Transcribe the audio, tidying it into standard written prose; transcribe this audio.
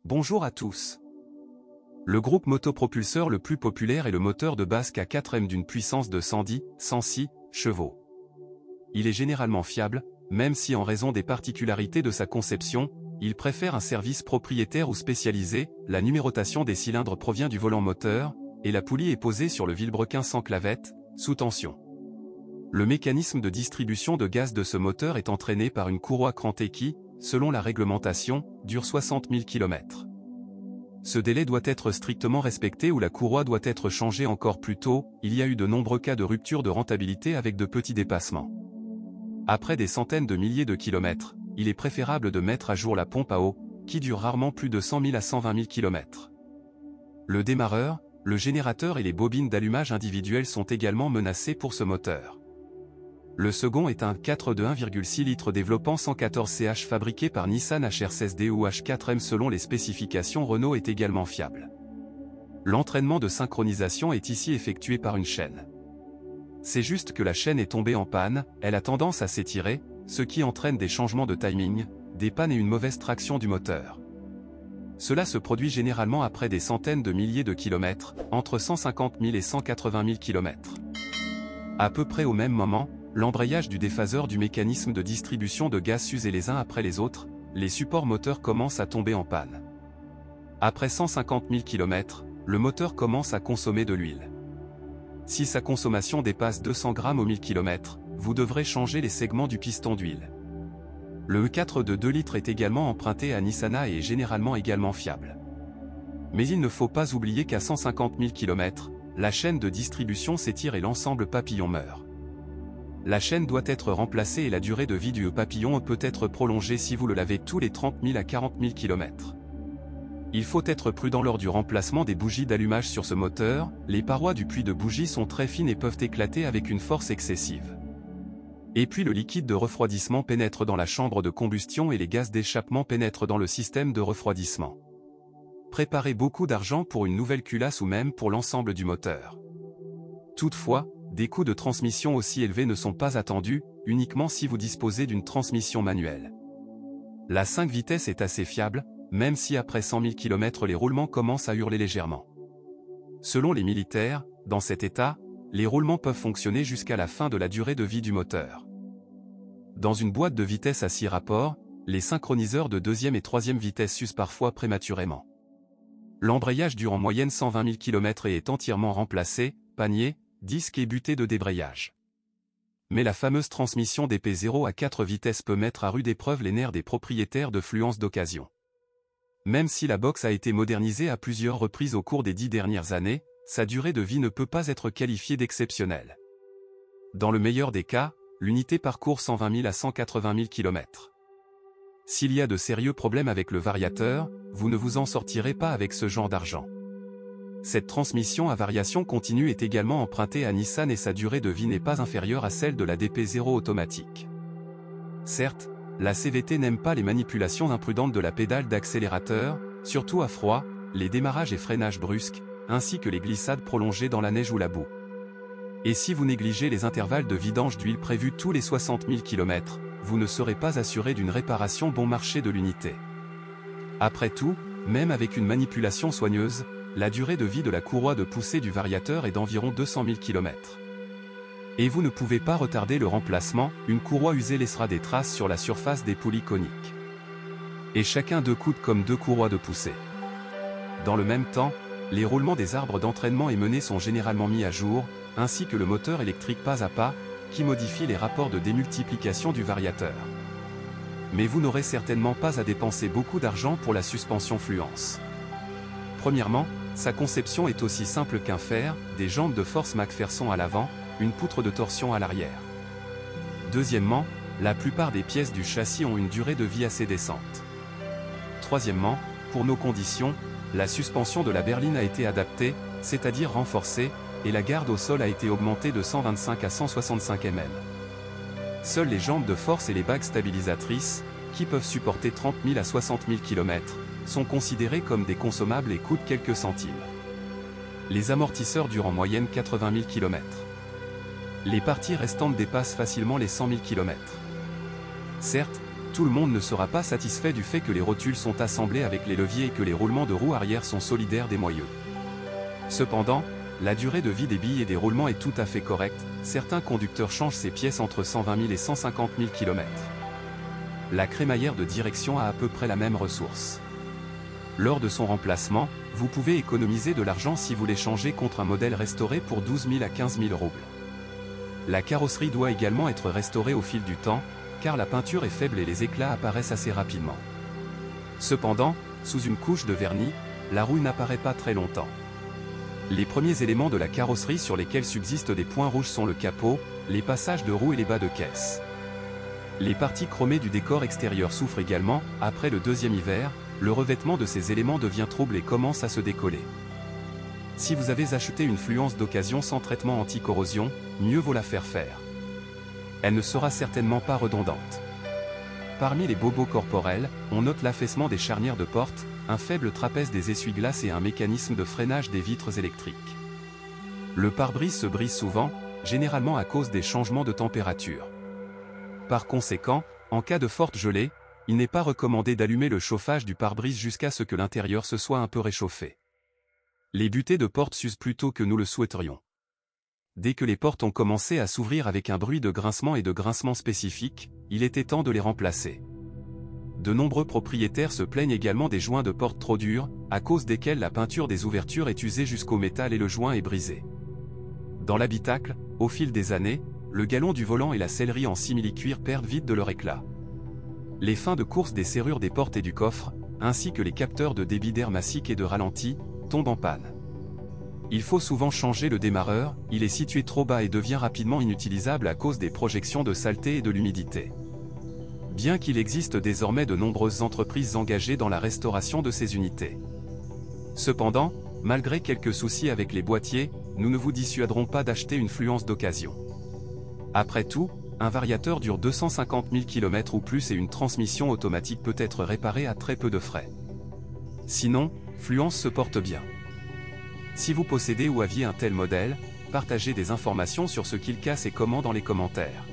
Bonjour à tous. Le groupe motopropulseur le plus populaire est le moteur de base K4M d'une puissance de 106 chevaux. Il est généralement fiable, même si en raison des particularités de sa conception, il préfère un service propriétaire ou spécialisé. La numérotation des cylindres provient du volant moteur, et la poulie est posée sur le vilebrequin sans clavette, sous tension. Le mécanisme de distribution de gaz de ce moteur est entraîné par une courroie crantée qui, selon la réglementation, dure 60 000 km. Ce délai doit être strictement respecté ou la courroie doit être changée encore plus tôt. Il y a eu de nombreux cas de rupture de rentabilité avec de petits dépassements. Après des centaines de milliers de kilomètres, il est préférable de mettre à jour la pompe à eau, qui dure rarement plus de 100 000 à 120 000 km. Le démarreur, le générateur et les bobines d'allumage individuelles sont également menacés pour ce moteur. Le second est un 4 de 1,6 litres développant 114 CH fabriqué par Nissan HR16D ou H4M selon les spécifications Renault est également fiable. L'entraînement de synchronisation est ici effectué par une chaîne. C'est juste que la chaîne est tombée en panne, elle a tendance à s'étirer, ce qui entraîne des changements de timing, des pannes et une mauvaise traction du moteur. Cela se produit généralement après des centaines de milliers de kilomètres, entre 150 000 et 180 000 km. À peu près au même moment, l'embrayage du déphaseur du mécanisme de distribution de gaz s'use et les uns après les autres, les supports moteurs commencent à tomber en panne. Après 150 000 km, le moteur commence à consommer de l'huile. Si sa consommation dépasse 200 grammes au 1000 km, vous devrez changer les segments du piston d'huile. Le E4 de 2 litres est également emprunté à Nissan et est généralement également fiable. Mais il ne faut pas oublier qu'à 150 000 km, la chaîne de distribution s'étire et l'ensemble papillon meurt. La chaîne doit être remplacée et la durée de vie du papillon peut être prolongée si vous le lavez tous les 30 000 à 40 000 km. Il faut être prudent lors du remplacement des bougies d'allumage sur ce moteur, les parois du puits de bougie sont très fines et peuvent éclater avec une force excessive. Et puis le liquide de refroidissement pénètre dans la chambre de combustion et les gaz d'échappement pénètrent dans le système de refroidissement. Préparez beaucoup d'argent pour une nouvelle culasse ou même pour l'ensemble du moteur. Toutefois, des coûts de transmission aussi élevés ne sont pas attendus, uniquement si vous disposez d'une transmission manuelle. La 5 vitesses est assez fiable, même si après 100 000 km les roulements commencent à hurler légèrement. Selon les militaires, dans cet état, les roulements peuvent fonctionner jusqu'à la fin de la durée de vie du moteur. Dans une boîte de vitesse à 6 rapports, les synchroniseurs de 2e et 3e vitesse s'usent parfois prématurément. L'embrayage dure en moyenne 120 000 km et est entièrement remplacé, panier, disque et butée de débrayage. Mais la fameuse transmission DP0 à 4 vitesses peut mettre à rude épreuve les nerfs des propriétaires de fluence d'occasion. Même si la box a été modernisée à plusieurs reprises au cours des 10 dernières années, sa durée de vie ne peut pas être qualifiée d'exceptionnelle. Dans le meilleur des cas, l'unité parcourt 120 000 à 180 000 km. S'il y a de sérieux problèmes avec le variateur, vous ne vous en sortirez pas avec ce genre d'argent. Cette transmission à variation continue est également empruntée à Nissan et sa durée de vie n'est pas inférieure à celle de la DP0 automatique. Certes, la CVT n'aime pas les manipulations imprudentes de la pédale d'accélérateur, surtout à froid, les démarrages et freinages brusques, ainsi que les glissades prolongées dans la neige ou la boue. Et si vous négligez les intervalles de vidange d'huile prévus tous les 60 000 km, vous ne serez pas assuré d'une réparation bon marché de l'unité. Après tout, même avec une manipulation soigneuse, la durée de vie de la courroie de poussée du variateur est d'environ 200 000 km. Et vous ne pouvez pas retarder le remplacement, une courroie usée laissera des traces sur la surface des poulies coniques. Et chacun 2 coûte comme 2 courroies de poussée. Dans le même temps, les roulements des arbres d'entraînement et menées sont généralement mis à jour, ainsi que le moteur électrique pas à pas, qui modifie les rapports de démultiplication du variateur. Mais vous n'aurez certainement pas à dépenser beaucoup d'argent pour la suspension fluence. Premièrement, sa conception est aussi simple qu'un fer, des jambes de force McPherson à l'avant, une poutre de torsion à l'arrière. Deuxièmement, la plupart des pièces du châssis ont une durée de vie assez décente. Troisièmement, pour nos conditions, la suspension de la berline a été adaptée, c'est-à-dire renforcée, et la garde au sol a été augmentée de 125 à 165 mm. Seules les jambes de force et les bagues stabilisatrices, qui peuvent supporter 30 000 à 60 000 km, sont considérés comme des consommables et coûtent quelques centimes. Les amortisseurs durent en moyenne 80 000 km. Les parties restantes dépassent facilement les 100 000 km. Certes, tout le monde ne sera pas satisfait du fait que les rotules sont assemblés avec les leviers et que les roulements de roues arrière sont solidaires des moyeux. Cependant, la durée de vie des billes et des roulements est tout à fait correcte, certains conducteurs changent ces pièces entre 120 000 et 150 000 km. La crémaillère de direction a à peu près la même ressource. Lors de son remplacement, vous pouvez économiser de l'argent si vous les changez contre un modèle restauré pour 12 000 à 15 000 roubles. La carrosserie doit également être restaurée au fil du temps, car la peinture est faible et les éclats apparaissent assez rapidement. Cependant, sous une couche de vernis, la rouille n'apparaît pas très longtemps. Les premiers éléments de la carrosserie sur lesquels subsistent des points rouges sont le capot, les passages de roues et les bas de caisse. Les parties chromées du décor extérieur souffrent également, après le deuxième hiver, le revêtement de ces éléments devient trouble et commence à se décoller. Si vous avez acheté une fluence d'occasion sans traitement anti-corrosion, mieux vaut la faire faire. Elle ne sera certainement pas redondante. Parmi les bobos corporels, on note l'affaissement des charnières de porte, un faible trapèze des essuie-glaces et un mécanisme de freinage des vitres électriques. Le pare-brise se brise souvent, généralement à cause des changements de température. Par conséquent, en cas de forte gelée, il n'est pas recommandé d'allumer le chauffage du pare-brise jusqu'à ce que l'intérieur se soit un peu réchauffé. Les butées de porte s'usent plus tôt que nous le souhaiterions. Dès que les portes ont commencé à s'ouvrir avec un bruit de grincement et de grincement spécifique, il était temps de les remplacer. De nombreux propriétaires se plaignent également des joints de porte trop durs, à cause desquels la peinture des ouvertures est usée jusqu'au métal et le joint est brisé. Dans l'habitacle, au fil des années, le galon du volant et la sellerie en simili-cuir perdent vite de leur éclat. Les fins de course des serrures des portes et du coffre, ainsi que les capteurs de débit d'air massique et de ralenti, tombent en panne. Il faut souvent changer le démarreur, il est situé trop bas et devient rapidement inutilisable à cause des projections de saleté et de l'humidité. Bien qu'il existe désormais de nombreuses entreprises engagées dans la restauration de ces unités. Cependant, malgré quelques soucis avec les boîtiers, nous ne vous dissuaderons pas d'acheter une fluence d'occasion. Après tout, un variateur dure 250 000 km ou plus et une transmission automatique peut être réparée à très peu de frais. Sinon, Fluence se porte bien. Si vous possédez ou aviez un tel modèle, partagez des informations sur ce qu'il casse et comment dans les commentaires.